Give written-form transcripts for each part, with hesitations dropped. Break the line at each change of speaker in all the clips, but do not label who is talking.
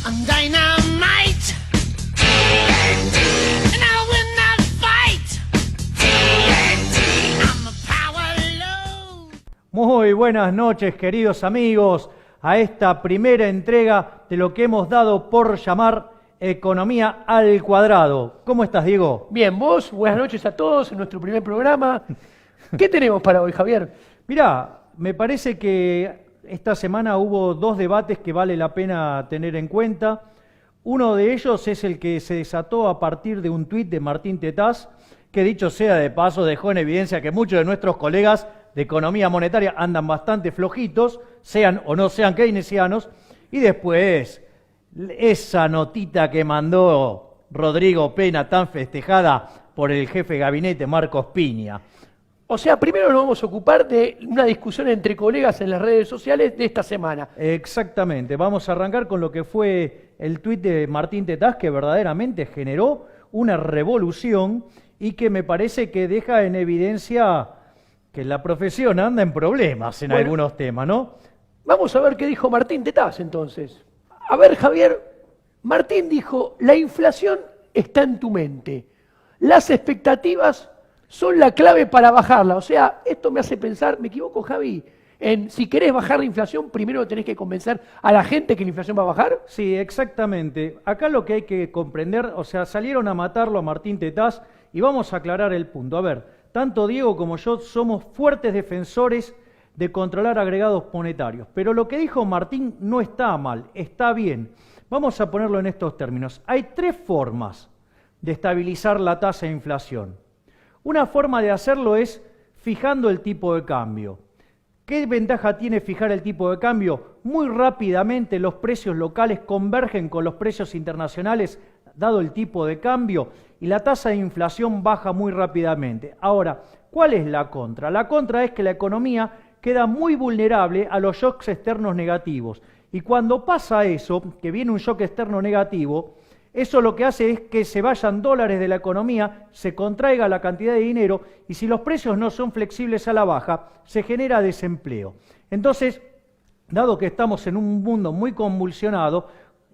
I'm dynamite. And I will not fight. I'm a power load.
Muy buenas noches, queridos amigos, a esta primera entrega de lo que hemos dado por llamar Economía al Cuadrado. ¿Cómo estás, Diego?
Bien, vos, buenas noches a todos en nuestro primer programa. ¿Qué tenemos para hoy, Javier?
Mirá, me parece que esta semana hubo dos debates que vale la pena tener en cuenta. Uno de ellos es el que se desató a partir de un tuit de Martín Tetaz, que dicho sea de paso dejó en evidencia que muchos de nuestros colegas de economía monetaria andan bastante flojitos, sean o no sean keynesianos, y después esa notita que mandó Rodrigo Pena tan festejada por el jefe de gabinete Marcos Piña.
O sea, primero nos vamos a ocupar de una discusión entre colegas en las redes sociales de esta semana.
Exactamente, vamos a arrancar con lo que fue el tuit de Martín Tetaz, que verdaderamente generó una revolución y que me parece que deja en evidencia que la profesión anda en problemas en algunos temas, ¿no?
Vamos a ver qué dijo Martín Tetaz entonces. A ver, Javier, Martín dijo, la inflación está en tu mente. Las expectativas son la clave para bajarla. O sea, esto me hace pensar, ¿me equivoco, Javi? En si querés bajar la inflación, primero tenés que convencer a la gente que la inflación va a bajar.
Sí, exactamente. Acá lo que hay que comprender, o sea, salieron a matarlo a Martín Tetaz y vamos a aclarar el punto. A ver, tanto Diego como yo somos fuertes defensores de controlar agregados monetarios, pero lo que dijo Martín no está mal, está bien. Vamos a ponerlo en estos términos. Hay tres formas de estabilizar la tasa de inflación. Una forma de hacerlo es fijando el tipo de cambio. ¿Qué ventaja tiene fijar el tipo de cambio? Muy rápidamente los precios locales convergen con los precios internacionales, dado el tipo de cambio, y la tasa de inflación baja muy rápidamente. Ahora, ¿cuál es la contra? La contra es que la economía queda muy vulnerable a los shocks externos negativos. Y cuando pasa eso, que viene un shock externo negativo, eso lo que hace es que se vayan dólares de la economía, se contraiga la cantidad de dinero y si los precios no son flexibles a la baja, se genera desempleo. Entonces, dado que estamos en un mundo muy convulsionado,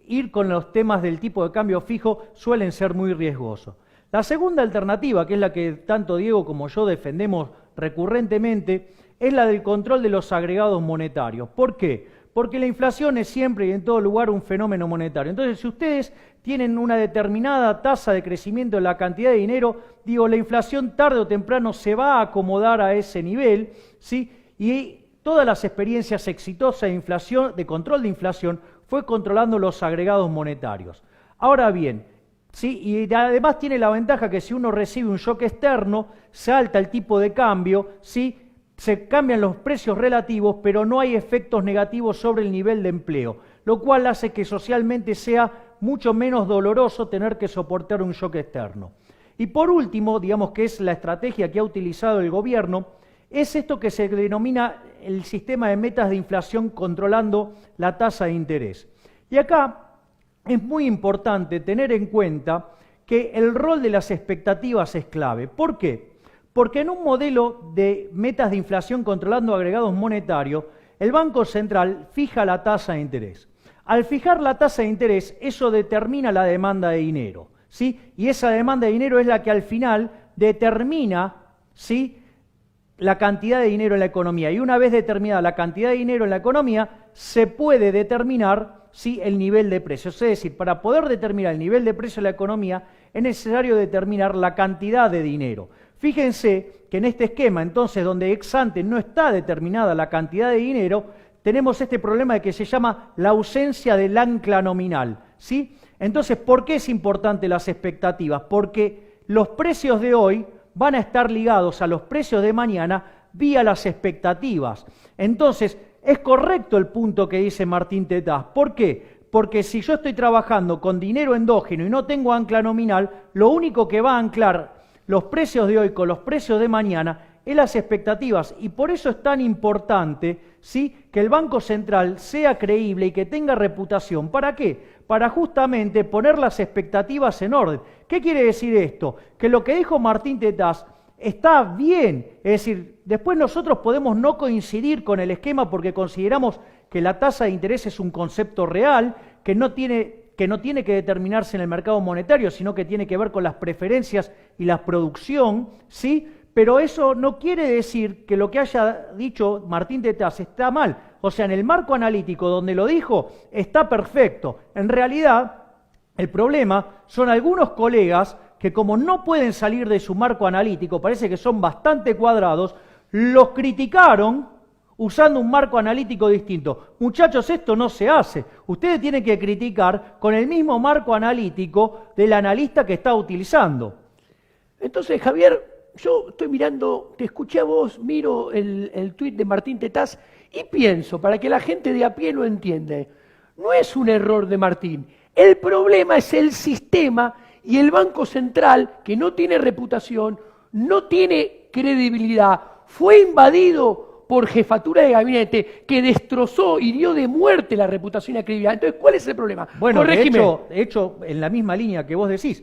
ir con los temas del tipo de cambio fijo suelen ser muy riesgosos. La segunda alternativa, que es la que tanto Diego como yo defendemos recurrentemente, es la del control de los agregados monetarios. ¿Por qué? Porque la inflación es siempre y en todo lugar un fenómeno monetario. Entonces, si ustedes tienen una determinada tasa de crecimiento de la cantidad de dinero, la inflación tarde o temprano se va a acomodar a ese nivel, ¿sí? Y todas las experiencias exitosas de inflación, de control de inflación, fue controlando los agregados monetarios. Ahora bien, ¿sí? Y además tiene la ventaja que si uno recibe un shock externo, salta el tipo de cambio, ¿sí? Se cambian los precios relativos, pero no hay efectos negativos sobre el nivel de empleo, lo cual hace que socialmente sea mucho menos doloroso tener que soportar un shock externo. Y por último, digamos que es la estrategia que ha utilizado el gobierno, es esto que se denomina el sistema de metas de inflación controlando la tasa de interés. Y acá es muy importante tener en cuenta que el rol de las expectativas es clave. ¿Por qué? Porque en un modelo de metas de inflación controlando agregados monetarios, el Banco Central fija la tasa de interés. Al fijar la tasa de interés, eso determina la demanda de dinero, ¿sí? Y esa demanda de dinero es la que al final determina, ¿sí?, la cantidad de dinero en la economía. Y una vez determinada la cantidad de dinero en la economía, se puede determinar, ¿sí?, el nivel de precios. Es decir, para poder determinar el nivel de precio de la economía, es necesario determinar la cantidad de dinero. Fíjense que en este esquema, entonces, donde ex ante no está determinada la cantidad de dinero, tenemos este problema de que se llama la ausencia del ancla nominal, ¿sí? Entonces, ¿por qué es importante las expectativas? Porque los precios de hoy van a estar ligados a los precios de mañana vía las expectativas. Entonces, es correcto el punto que dice Martín Tetaz. ¿Por qué? Porque si yo estoy trabajando con dinero endógeno y no tengo ancla nominal, lo único que va a anclar los precios de hoy con los precios de mañana es las expectativas. Y por eso es tan importante, ¿sí?, que el Banco Central sea creíble y que tenga reputación. ¿Para qué? Para justamente poner las expectativas en orden. ¿Qué quiere decir esto? Que lo que dijo Martín Tetaz está bien. Es decir, después nosotros podemos no coincidir con el esquema porque consideramos que la tasa de interés es un concepto real, que no tiene que determinarse en el mercado monetario, sino que tiene que ver con las preferencias y la producción, ¿sí? Pero eso no quiere decir que lo que haya dicho Martín Tetaz está mal. O sea, en el marco analítico donde lo dijo, está perfecto. En realidad, el problema son algunos colegas que como no pueden salir de su marco analítico, parece que son bastante cuadrados, los criticaron usando un marco analítico distinto. Muchachos, esto no se hace. Ustedes tienen que criticar con el mismo marco analítico del analista que está utilizando.
Entonces, Javier, yo estoy mirando, te escuché a vos, miro el tuit de Martín Tetaz y pienso, para que la gente de a pie lo entienda, no es un error de Martín. El problema es el sistema y el Banco Central, que no tiene reputación, no tiene credibilidad, fue invadido por jefatura de gabinete que destrozó y dio de muerte la reputación y la credibilidad. Entonces, ¿cuál es el problema?
Bueno,
Corrégime.
de hecho, en la misma línea que vos decís,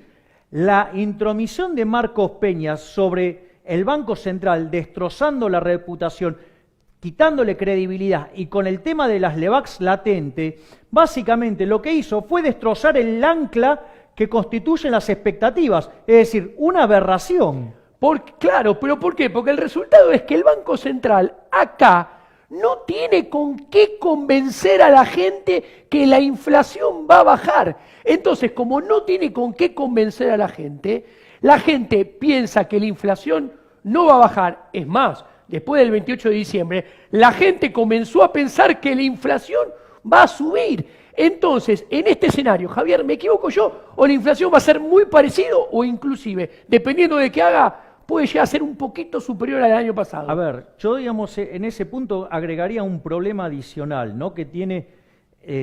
la intromisión de Marcos Peña sobre el Banco Central, destrozando la reputación, quitándole credibilidad y con el tema de las LEVAX latente, básicamente lo que hizo fue destrozar el ancla que constituyen las expectativas, es decir, una aberración.
Claro, pero ¿por qué? Porque el resultado es que el Banco Central acá no tiene con qué convencer a la gente que la inflación va a bajar. Entonces, como no tiene con qué convencer a la gente piensa que la inflación no va a bajar. Es más, después del 28 de diciembre, la gente comenzó a pensar que la inflación va a subir. Entonces, en este escenario, Javier, ¿me equivoco yo? ¿O la inflación va a ser muy parecido o inclusive, dependiendo de qué haga, puede llegar a ser un poquito superior al año pasado?
A ver, yo digamos en ese punto agregaría un problema adicional, ¿no? Que tiene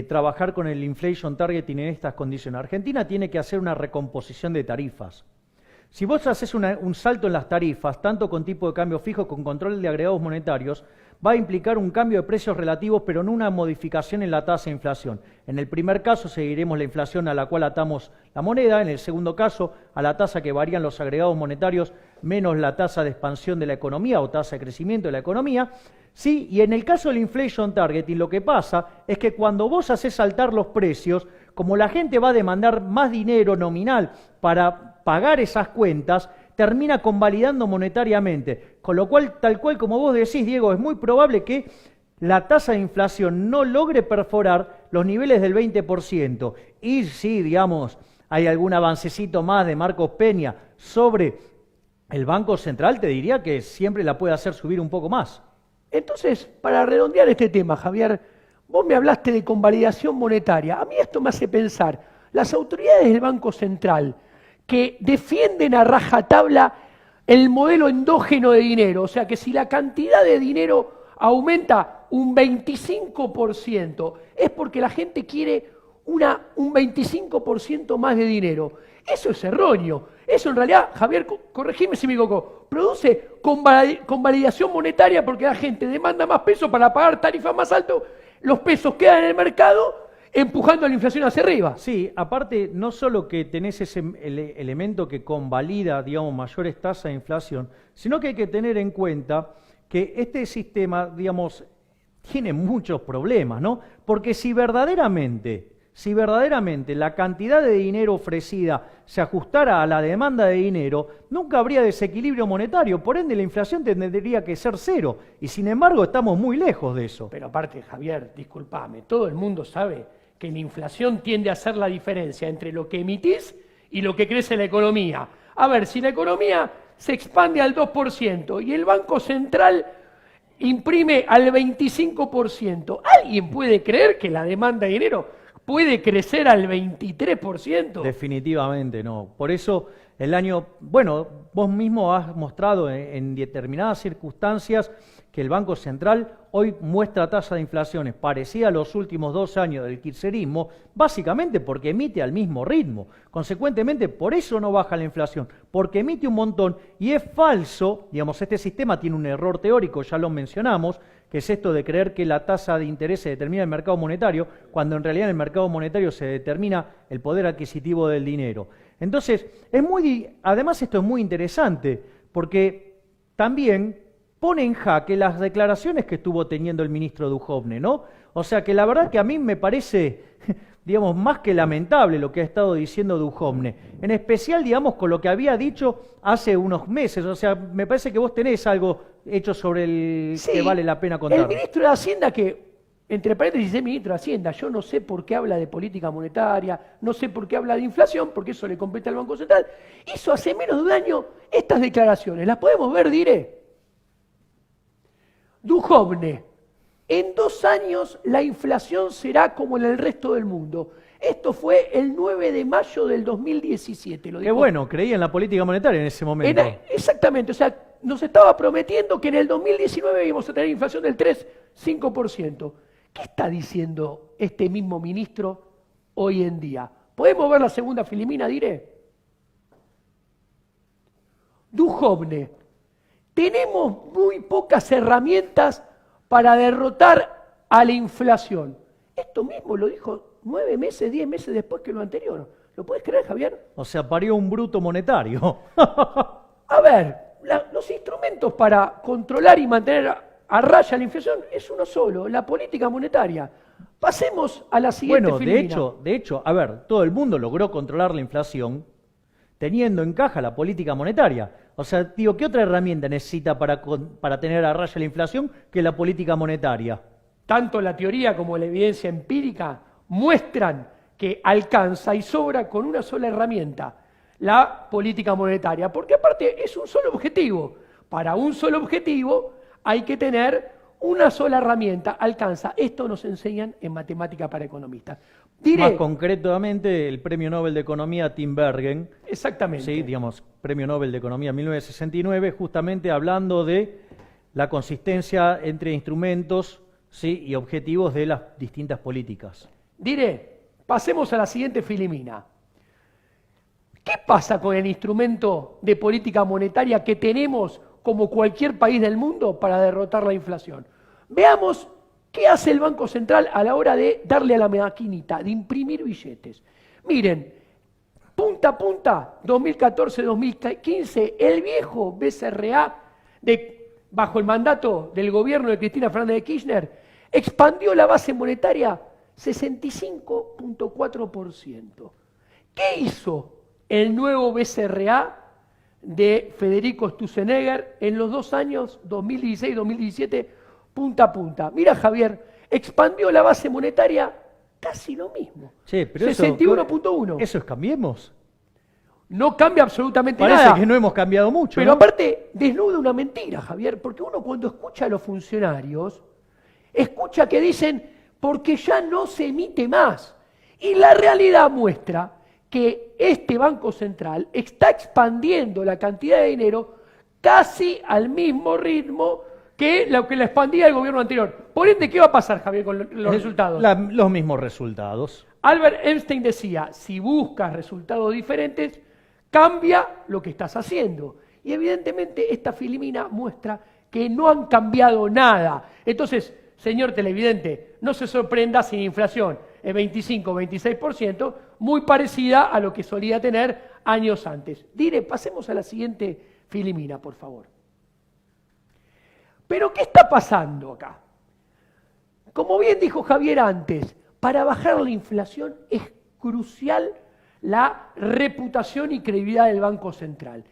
trabajar con el inflation targeting en estas condiciones. Argentina tiene que hacer una recomposición de tarifas. Si vos haces un salto en las tarifas, tanto con tipo de cambio fijo como con control de agregados monetarios, va a implicar un cambio de precios relativos, pero no una modificación en la tasa de inflación. En el primer caso seguiremos la inflación a la cual atamos la moneda, en el segundo caso a la tasa que varían los agregados monetarios menos la tasa de expansión de la economía o tasa de crecimiento de la economía. Sí, y en el caso del inflation targeting lo que pasa es que cuando vos haces saltar los precios, como la gente va a demandar más dinero nominal para pagar esas cuentas, termina convalidando monetariamente. Con lo cual, tal cual como vos decís, Diego, es muy probable que la tasa de inflación no logre perforar los niveles del 20%. Y si, digamos, hay algún avancecito más de Marcos Peña sobre el Banco Central, te diría que siempre la puede hacer subir un poco más.
Entonces, para redondear este tema, Javier, vos me hablaste de convalidación monetaria. A mí esto me hace pensar, las autoridades del Banco Central que defienden a rajatabla el modelo endógeno de dinero, o sea que si la cantidad de dinero aumenta un 25%, es porque la gente quiere un 25% más de dinero. Eso es erróneo. Eso en realidad, Javier, corregime si me equivoco, produce convalidación monetaria porque la gente demanda más pesos para pagar tarifas más altas, los pesos quedan en el mercado empujando a la inflación hacia arriba.
Sí, aparte, no solo que tenés ese elemento que convalida, digamos, mayores tasas de inflación, sino que hay que tener en cuenta que este sistema, digamos, tiene muchos problemas, ¿no? Porque si verdaderamente la cantidad de dinero ofrecida se ajustara a la demanda de dinero, nunca habría desequilibrio monetario, por ende la inflación tendría que ser cero, y sin embargo estamos muy lejos de eso.
Pero aparte, Javier, discúlpame, todo el mundo sabe que la inflación tiende a ser la diferencia entre lo que emitís y lo que crece la economía. A ver, si la economía se expande al 2% y el Banco Central imprime al 25%, ¿alguien puede creer que la demanda de dinero puede crecer al 23%?
Definitivamente no. Por eso vos mismo has mostrado en determinadas circunstancias que el Banco Central hoy muestra tasa de inflaciones parecida a los últimos 2 años del kirchnerismo, básicamente porque emite al mismo ritmo. Consecuentemente, por eso no baja la inflación, porque emite un montón y es falso, digamos, este sistema tiene un error teórico, ya lo mencionamos, que es esto de creer que la tasa de interés se determina en el mercado monetario, cuando en realidad en el mercado monetario se determina el poder adquisitivo del dinero. Entonces, además esto es muy interesante, porque también pone en jaque las declaraciones que estuvo teniendo el ministro Duhovne, ¿no? O sea que la verdad que a mí me parece, digamos, más que lamentable lo que ha estado diciendo Duhovne, en especial, digamos, con lo que había dicho hace unos meses. O sea, me parece que vos tenés algo hecho sobre el
Sí,
que vale la pena contar.
el ministro de Hacienda que, entre paréntesis, es ministro de Hacienda, yo no sé por qué habla de política monetaria, no sé por qué habla de inflación, porque eso le compete al Banco Central, hizo hace menos de un año estas declaraciones. ¿Las podemos ver, diré? Duhovne, en 2 años la inflación será como en el resto del mundo. Esto fue el 9 de mayo del 2017. Lo
Qué
dijo.
bueno, creía en la política monetaria en ese momento.
Exactamente, o sea, nos estaba prometiendo que en el 2019 íbamos a tener inflación del 3,5%. ¿Qué está diciendo este mismo ministro hoy en día? ¿Podemos ver la segunda filimina, diré? Duhovne, tenemos muy pocas herramientas para derrotar a la inflación. Esto mismo lo dijo 9 meses, 10 meses después que lo anterior. ¿Lo puedes creer, Javier?
O sea, parió un bruto monetario.
A ver, los instrumentos para controlar y mantener a raya la inflación es uno solo, la política monetaria. Pasemos a la siguiente
Bueno,
filimina.
de hecho, a ver, todo el mundo logró controlar la inflación teniendo en caja la política monetaria. O sea, digo, ¿qué otra herramienta necesita para tener a raya la inflación que la política monetaria?
Tanto la teoría como la evidencia empírica muestran que alcanza y sobra con una sola herramienta, la política monetaria, porque aparte es un solo objetivo. Para un solo objetivo hay que tener una sola herramienta, alcanza. Esto nos enseñan en matemática para economistas. Diré,
Más concretamente, el Premio Nobel de Economía Tim Bergen,
exactamente.
sí, digamos, Premio Nobel de Economía 1969, justamente hablando de la consistencia entre instrumentos, sí, y objetivos de las distintas políticas.
Diré, pasemos a la siguiente filimina. ¿Qué pasa con el instrumento de política monetaria que tenemos como cualquier país del mundo para derrotar la inflación? Veamos qué hace el Banco Central a la hora de darle a la maquinita, de imprimir billetes. Miren, punta a punta, 2014-2015, el viejo BCRA, bajo el mandato del gobierno de Cristina Fernández de Kirchner, expandió la base monetaria 65,4%. ¿Qué hizo el nuevo BCRA de Federico Sturzenegger en los 2 años, 2016 y 2017, punta a punta? Mira, Javier, expandió la base monetaria casi lo mismo.
Che, pero
61,1.
¿Eso es cambiemos?
No cambia absolutamente
Parece
nada.
que no hemos cambiado mucho,
Pero
¿no?
aparte, desnuda una mentira, Javier, porque uno cuando escucha a los funcionarios, escucha que dicen, porque ya no se emite más. Y la realidad muestra que este Banco Central está expandiendo la cantidad de dinero casi al mismo ritmo que lo que la expandía el gobierno anterior. Por ende, ¿qué va a pasar, Javier, con los resultados?
Los mismos resultados.
Albert Einstein decía, si buscas resultados diferentes, cambia lo que estás haciendo. Y evidentemente esta filimina muestra que no han cambiado nada. Entonces, señor televidente, no se sorprenda si la inflación es 25-26%, muy parecida a lo que solía tener años antes. Diré, pasemos a la siguiente filimina, por favor. Pero, ¿qué está pasando acá? Como bien dijo Javier antes, para bajar la inflación es crucial la reputación y credibilidad del Banco Central.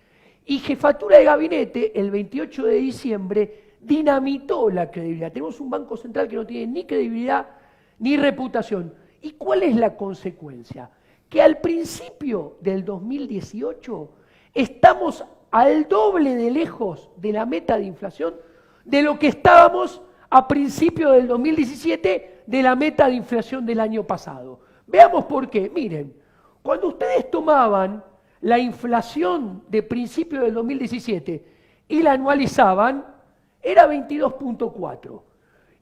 Y Jefatura de Gabinete, el 28 de diciembre, dinamitó la credibilidad. Tenemos un Banco Central que no tiene ni credibilidad ni reputación. ¿Y cuál es la consecuencia? Que al principio del 2018 estamos al doble de lejos de la meta de inflación de lo que estábamos a principio del 2017 de la meta de inflación del año pasado. Veamos por qué. Miren, cuando ustedes tomaban la inflación de principio del 2017 y la anualizaban, era 22,4.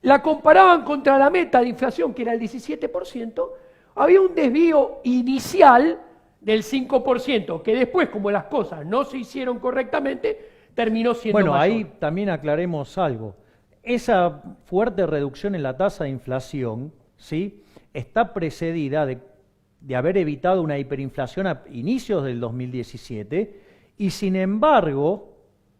La comparaban contra la meta de inflación, que era el 17%, había un desvío inicial del 5%, que después, como las cosas no se hicieron correctamente, terminó siendo
Bueno,
mayor.
ahí también aclaremos algo. Esa fuerte reducción en la tasa de inflación, ¿sí?, está precedida de haber evitado una hiperinflación a inicios del 2017 y, sin embargo,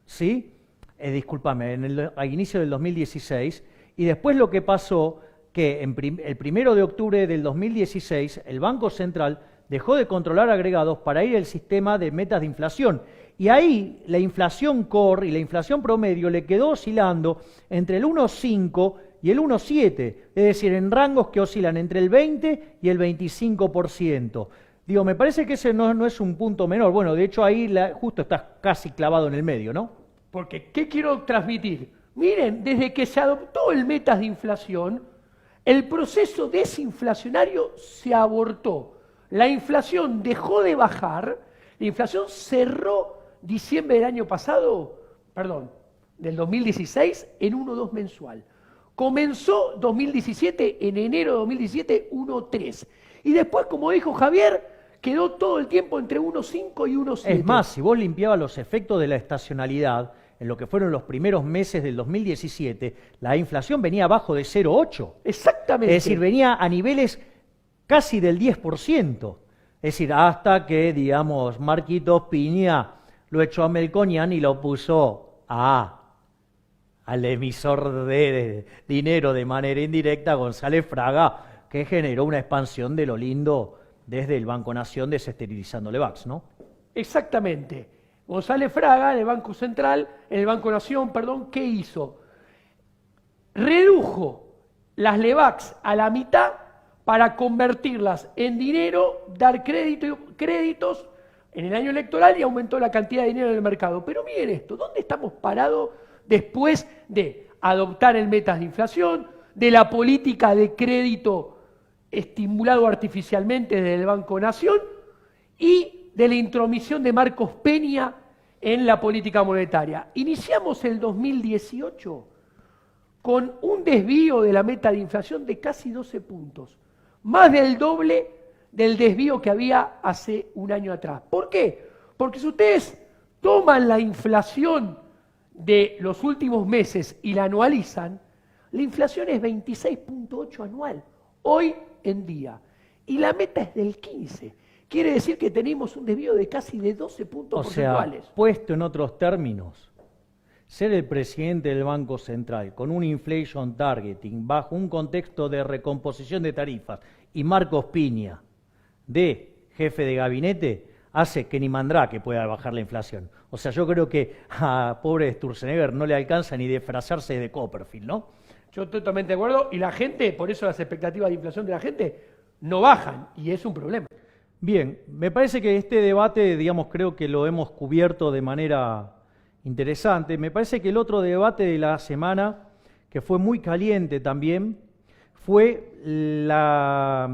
¿sí?, discúlpame, a inicio del 2016, y después lo que pasó, que el 1 de octubre del 2016 el Banco Central dejó de controlar agregados para ir al sistema de metas de inflación. Y ahí la inflación core y la inflación promedio le quedó oscilando entre el 1,5 y el 1,7, es decir, en rangos que oscilan entre el 20 y el 25%. Digo, me parece que ese no es un punto menor. Bueno, de hecho ahí justo estás casi clavado en el medio, ¿no?
Porque, ¿qué quiero transmitir? Miren, desde que se adoptó el metas de inflación, el proceso desinflacionario se abortó. La inflación dejó de bajar, la inflación cerró diciembre del año pasado, del 2016, en 1,2 mensual. Comenzó 2017, en enero de 2017, 1,3. Y después, como dijo Javier, quedó todo el tiempo entre 1,5 y 1,7.
Es más, si vos limpiabas los efectos de la estacionalidad, en lo que fueron los primeros meses del 2017, la inflación venía abajo de 0,8.
Exactamente.
Es decir, venía a niveles casi del 10%. Es decir, hasta que, digamos, Marquitos Piña lo echó a Melconian y lo puso al emisor de dinero de manera indirecta, González Fraga, que generó una expansión de lo lindo desde el Banco Nación desesterilizando Levax, ¿no?
Exactamente. González Fraga, en el Banco Central, en el Banco Nación, ¿qué hizo? Redujo las Levax a la mitad para convertirlas en dinero, dar créditos en el año electoral y aumentó la cantidad de dinero en el mercado. Pero miren esto, ¿dónde estamos parados después de adoptar el metas de inflación, de la política de crédito estimulado artificialmente desde el Banco Nación y de la intromisión de Marcos Peña en la política monetaria? Iniciamos el 2018 con un desvío de la meta de inflación de casi 12 puntos, más del doble del desvío que había hace un año atrás. ¿Por qué? Porque si ustedes toman la inflación de los últimos meses y la anualizan, la inflación es 26,8 anual, hoy en día, y la meta es del 15. Quiere decir que tenemos un desvío de casi de 12 puntos porcentuales.
Sea, puesto en otros términos, ser el presidente del Banco Central con un inflation targeting bajo un contexto de recomposición de tarifas y Marcos Piña de jefe de gabinete hace que ni Mandrake pueda bajar la inflación. O sea, yo creo que a pobre Sturzenegger no le alcanza ni disfrazarse de Copperfield, ¿no?
Yo estoy totalmente de acuerdo, y la gente, por eso las expectativas de inflación de la gente no bajan, y es un problema.
Bien, me parece que este debate, digamos, creo que lo hemos cubierto de manera interesante. Me parece que el otro debate de la semana, que fue muy caliente también, fue la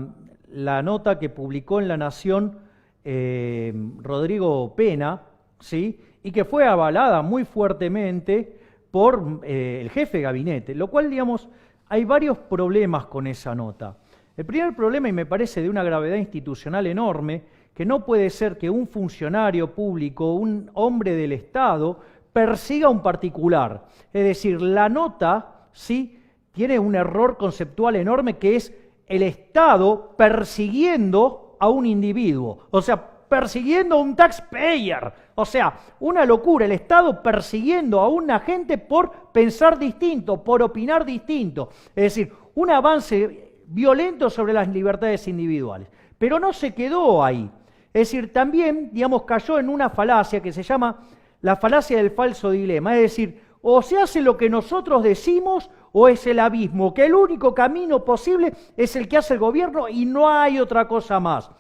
nota que publicó en La Nación Rodrigo Pena, ¿sí? Y que fue avalada muy fuertemente por el jefe de gabinete, lo cual, digamos, hay varios problemas con esa nota. El primer problema, y me parece de una gravedad institucional enorme, que no puede ser que un funcionario público, un hombre del Estado, persiga a un particular. Es decir, la nota, sí, tiene un error conceptual enorme, que es el Estado persiguiendo a un individuo, o sea, persiguiendo a un taxpayer, o sea, una locura, el Estado persiguiendo a un agente por pensar distinto, por opinar distinto, es decir, un avance violento sobre las libertades individuales. Pero no se quedó ahí, es decir, también, digamos, cayó en una falacia que se llama la falacia del falso dilema, es decir, o se hace lo que nosotros decimos o es el abismo, que el único camino posible es el que hace el gobierno y no hay otra cosa más.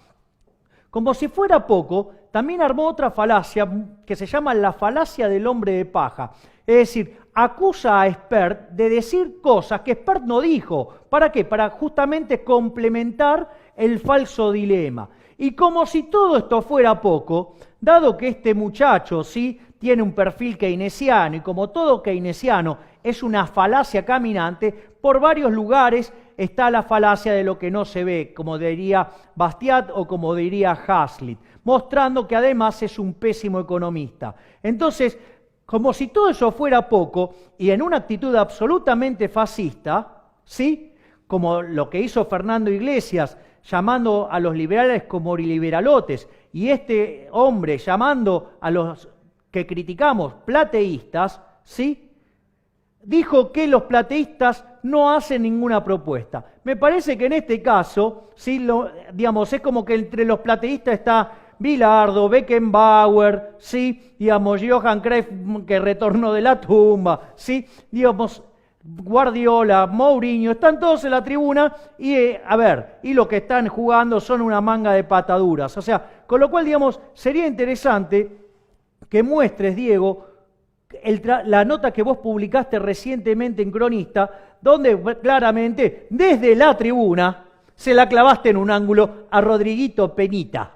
Como si fuera poco, también armó otra falacia que se llama la falacia del hombre de paja. Es decir, acusa a Spert de decir cosas que Spert no dijo. ¿Para qué? Para justamente complementar el falso dilema. Y como si todo esto fuera poco, dado que este muchacho sí tiene un perfil keynesiano y como todo keynesiano es una falacia caminante, por varios lugares está la falacia de lo que no se ve, como diría Bastiat o como diría Hazlitt, mostrando que además es un pésimo economista. Entonces, como si todo eso fuera poco, y en una actitud absolutamente fascista, ¿sí? Como lo que hizo Fernando Iglesias, llamando a los liberales como liberalotes, y este hombre llamando a los que criticamos plateístas, ¿sí? Dijo que los plateístas no hacen ninguna propuesta. Me parece que en este caso, ¿sí? Digamos, es como que entre los plateístas está Bilardo, Beckenbauer, ¿sí? Digamos, Johan Cruyff, que retornó de la tumba, ¿sí? Digamos, Guardiola, Mourinho, están todos en la tribuna y, y lo que están jugando son una manga de pataduras. O sea, con lo cual, digamos, sería interesante que muestres, Diego, la nota que vos publicaste recientemente en Cronista, donde claramente desde la tribuna se la clavaste en un ángulo a Rodriguito Penita.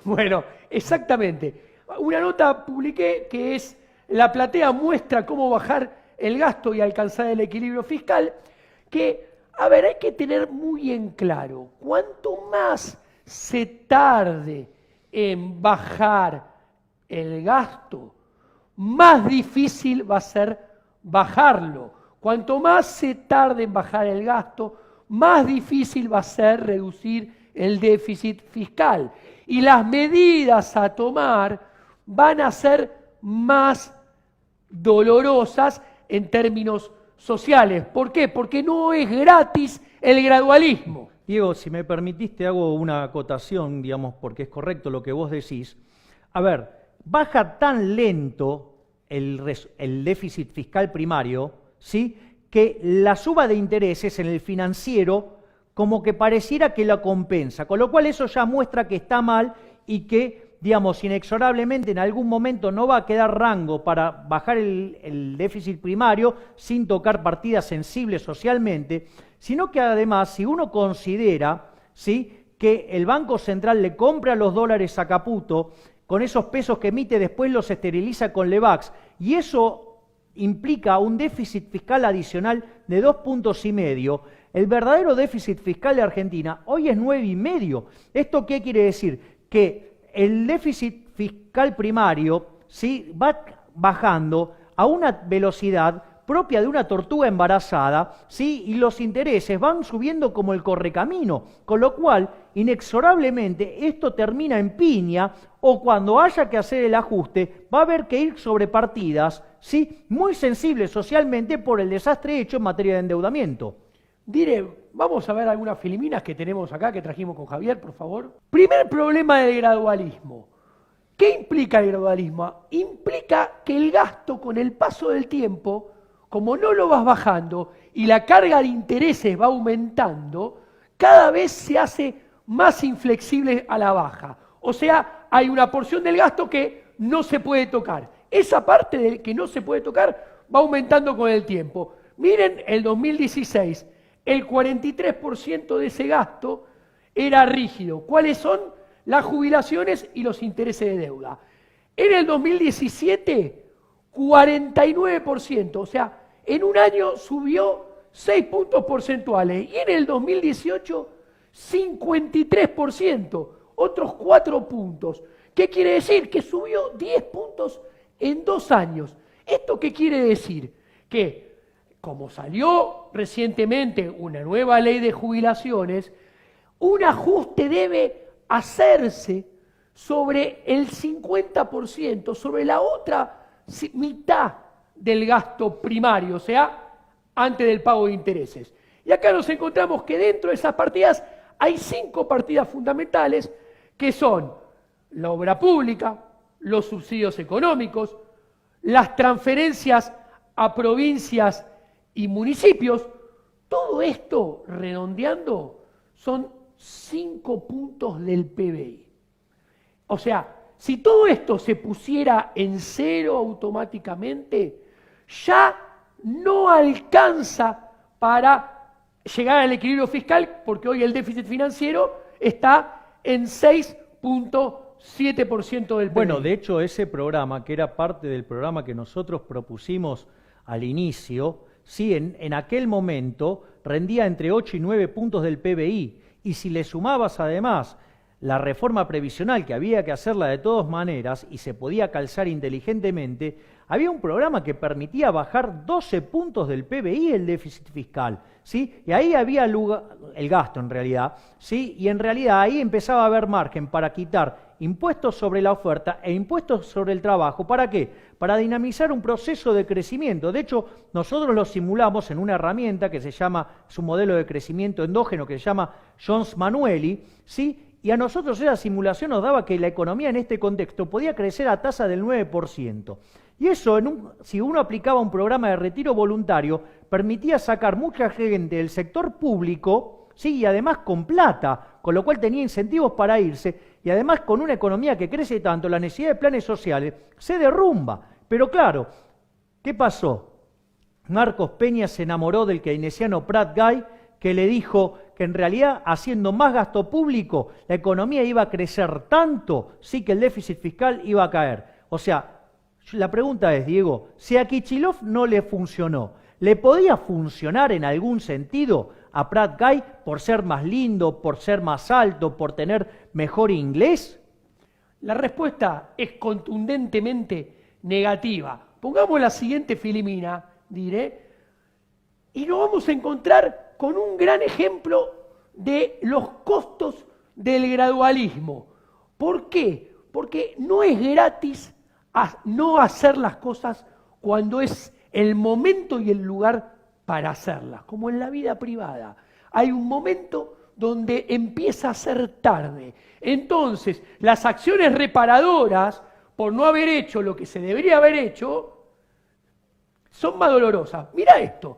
Bueno, exactamente. Una nota publiqué que es La platea muestra cómo bajar el gasto y alcanzar el equilibrio fiscal, que, hay que tener muy en claro, cuanto más se tarde en bajar el gasto, más difícil va a ser bajarlo. Cuanto más se tarde en bajar el gasto, más difícil va a ser reducir el déficit fiscal. Y las medidas a tomar van a ser más dolorosas en términos sociales. ¿Por qué? Porque no es gratis el gradualismo.
Diego, si me permitiste, hago una acotación, digamos, porque es correcto lo que vos decís. Baja tan lento el déficit fiscal primario, ¿sí? Que la suba de intereses en el financiero como que pareciera que la compensa, con lo cual eso ya muestra que está mal y que, digamos, inexorablemente en algún momento no va a quedar rango para bajar el déficit primario sin tocar partidas sensibles socialmente, sino que además, si uno considera, ¿sí?, que el Banco Central le compra los dólares a Caputo, con esos pesos que emite después los esteriliza con Levax, y eso implica un déficit fiscal adicional de 2,5 puntos. El verdadero déficit fiscal de Argentina hoy es 9,5. ¿Esto qué quiere decir? Que el déficit fiscal primario, ¿sí?, va bajando a una velocidad propia de una tortuga embarazada, ¿sí?, y los intereses van subiendo como el correcamino, con lo cual, inexorablemente, esto termina en piña, o cuando haya que hacer el ajuste, va a haber que ir sobre partidas, ¿sí?, muy sensibles socialmente por el desastre hecho en materia de endeudamiento.
Vamos a ver algunas filiminas que tenemos acá, que trajimos con Javier, por favor. Primer problema del gradualismo. ¿Qué implica el gradualismo? Implica que el gasto con el paso del tiempo, como no lo vas bajando y la carga de intereses va aumentando, cada vez se hace más inflexible a la baja. O sea, hay una porción del gasto que no se puede tocar. Esa parte del que no se puede tocar va aumentando con el tiempo. Miren, el 2016, el 43% de ese gasto era rígido. ¿Cuáles son? Las jubilaciones y los intereses de deuda. En el 2017, 49%, o sea, en un año subió 6 puntos porcentuales y en el 2018 53%, otros 4 puntos. ¿Qué quiere decir? Que subió 10 puntos en 2 años. ¿Esto qué quiere decir? Que como salió recientemente una nueva ley de jubilaciones, un ajuste debe hacerse sobre el 50%, sobre la otra mitad del gasto primario, o sea, antes del pago de intereses. Y acá nos encontramos que dentro de esas partidas hay 5 partidas fundamentales que son la obra pública, los subsidios económicos, las transferencias a provincias y municipios. Todo esto, redondeando, son 5 puntos del PBI. O sea, si todo esto se pusiera en cero automáticamente, ya no alcanza para llegar al equilibrio fiscal, porque hoy el déficit financiero está en 6,7% del PBI.
Bueno, de hecho, ese programa, que era parte del programa que nosotros propusimos al inicio, sí, en aquel momento rendía entre 8 y 9 puntos del PBI. Y si le sumabas además la reforma previsional, que había que hacerla de todas maneras y se podía calzar inteligentemente, había un programa que permitía bajar 12 puntos del PBI el déficit fiscal, ¿sí? Y ahí había lugar, el gasto en realidad, ¿sí? Y en realidad ahí empezaba a haber margen para quitar impuestos sobre la oferta e impuestos sobre el trabajo. ¿Para qué? Para dinamizar un proceso de crecimiento. De hecho, nosotros lo simulamos en una herramienta que se llama, es un modelo de crecimiento endógeno que se llama Jones-Manueli, ¿sí? Y a nosotros esa simulación nos daba que la economía en este contexto podía crecer a tasa del 9%. Y eso, si uno aplicaba un programa de retiro voluntario, permitía sacar mucha gente del sector público, ¿sí? Y además con plata, con lo cual tenía incentivos para irse, y además con una economía que crece tanto, la necesidad de planes sociales se derrumba. Pero claro, ¿qué pasó? Marcos Peña se enamoró del keynesiano Pratt Guy, que le dijo que en realidad haciendo más gasto público la economía iba a crecer tanto, sí, que el déficit fiscal iba a caer. O sea, la pregunta es, Diego, si a Kicillof no le funcionó, ¿le podía funcionar en algún sentido a Pratt Guy por ser más lindo, por ser más alto, por tener mejor inglés?
La respuesta es contundentemente negativa. Pongamos la siguiente filimina, diré, y nos vamos a encontrar con un gran ejemplo de los costos del gradualismo. ¿Por qué? Porque no es gratis no hacer las cosas cuando es el momento y el lugar para hacerlas, como en la vida privada. Hay un momento donde empieza a ser tarde. Entonces, las acciones reparadoras, por no haber hecho lo que se debería haber hecho, son más dolorosas. Mira esto,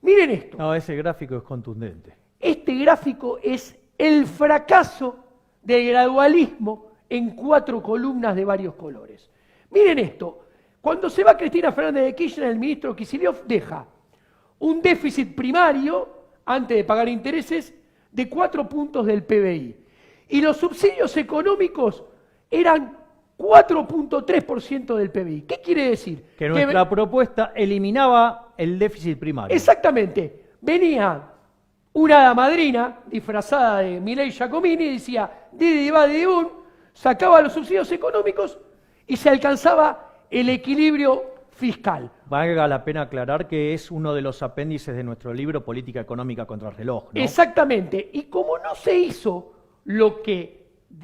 miren esto.
No, ese gráfico es contundente.
Este gráfico es el fracaso del gradualismo en 4 columnas de varios colores. Miren esto, cuando se va Cristina Fernández de Kirchner, el ministro Kicillof deja un déficit primario, antes de pagar intereses, de 4 puntos del PBI. Y los subsidios económicos eran 4.3% del PBI. ¿Qué quiere decir?
Que nuestra propuesta eliminaba el déficit primario.
Exactamente. Venía una hada madrina disfrazada de Milei Giacomini y decía, Didi va, Didi bum, sacaba los subsidios económicos y se alcanzaba el equilibrio fiscal.
Valga la pena aclarar que es uno de los apéndices de nuestro libro Política Económica contra el Reloj, ¿no?
Exactamente. Y como no se hizo lo que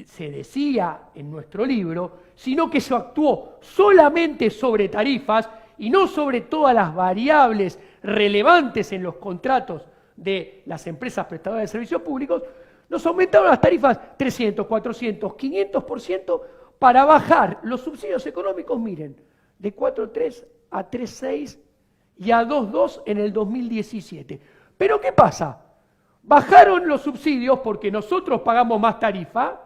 se decía en nuestro libro, sino que se actuó solamente sobre tarifas y no sobre todas las variables relevantes en los contratos de las empresas prestadoras de servicios públicos, nos aumentaron las tarifas 300, 400, 500% para bajar los subsidios económicos, miren, de 4.3 a 3.6 y a 2.2 en el 2017. Pero ¿qué pasa? Bajaron los subsidios porque nosotros pagamos más tarifa,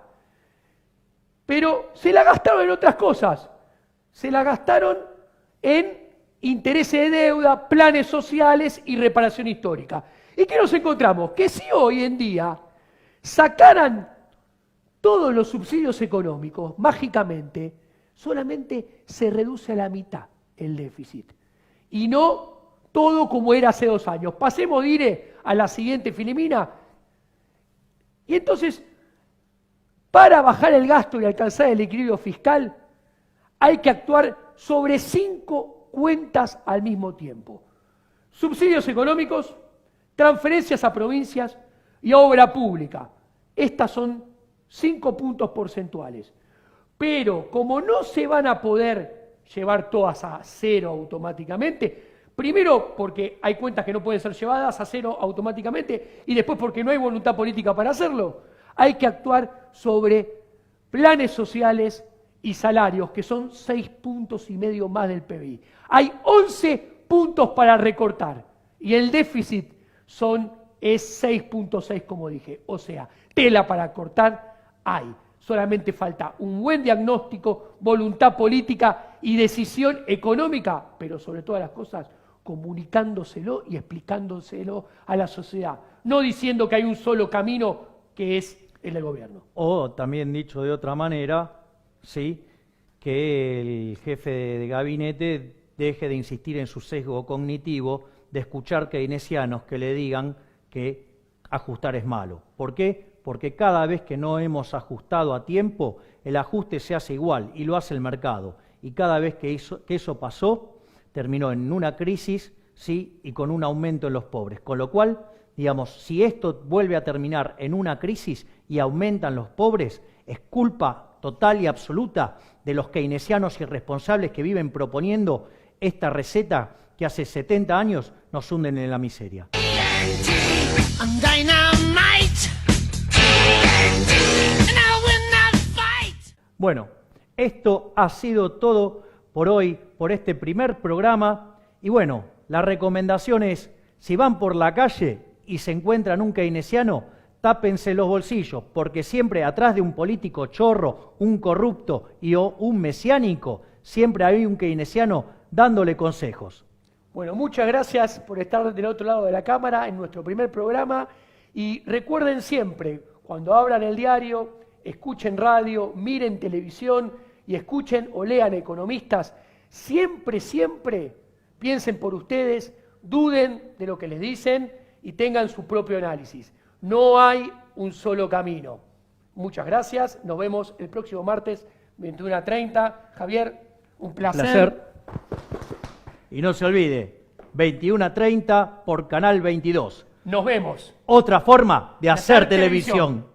pero se la gastaron en otras cosas. Se la gastaron en intereses de deuda, planes sociales y reparación histórica. ¿Y qué nos encontramos? Que si hoy en día sacaran todos los subsidios económicos, mágicamente, solamente se reduce a la mitad el déficit. Y no todo como era hace 2 años. Pasemos, diré, a la siguiente filimina. Y entonces, para bajar el gasto y alcanzar el equilibrio fiscal, hay que actuar sobre 5 cuentas al mismo tiempo. Subsidios económicos, transferencias a provincias y obra pública. Estas son 5 puntos porcentuales. Pero como no se van a poder llevar todas a cero automáticamente, primero porque hay cuentas que no pueden ser llevadas a cero automáticamente y después porque no hay voluntad política para hacerlo, hay que actuar sobre planes sociales y salarios, que son 6,5 puntos más del PBI. Hay 11 puntos para recortar y el déficit es 6,6 como dije. O sea, tela para cortar hay. Solamente falta un buen diagnóstico, voluntad política y decisión económica, pero sobre todas las cosas comunicándoselo y explicándoselo a la sociedad. No diciendo que hay un solo camino que es el del gobierno.
O también dicho de otra manera, sí, que el jefe de gabinete deje de insistir en su sesgo cognitivo de escuchar keynesianos que le digan que ajustar es malo. ¿Por qué? porque cada vez que no hemos ajustado a tiempo, el ajuste se hace igual y lo hace el mercado. Y cada vez que eso pasó, terminó en una crisis, sí, y con un aumento en los pobres. Con lo cual, digamos, si esto vuelve a terminar en una crisis y aumentan los pobres, es culpa total y absoluta de los keynesianos irresponsables que viven proponiendo esta receta que hace 70 años nos hunden en la miseria.
I'm dynamite. And I win that fight.
Bueno, esto ha sido todo por hoy, por este primer programa. Y bueno, la recomendación es, si van por la calle y se encuentran un keynesiano, tápense los bolsillos, porque siempre atrás de un político chorro, un corrupto o un mesiánico, siempre hay un keynesiano dándole consejos.
Bueno, muchas gracias por estar del otro lado de la cámara en nuestro primer programa. Y recuerden siempre, cuando abran el diario, escuchen radio, miren televisión y escuchen o lean economistas, siempre, siempre piensen por ustedes, duden de lo que les dicen y tengan su propio análisis. No hay un solo camino. Muchas gracias, nos vemos el próximo martes, 21:30. Javier, un placer.
Y no se olvide, 21:30 por Canal 22.
Nos vemos.
Otra forma de hacer televisión.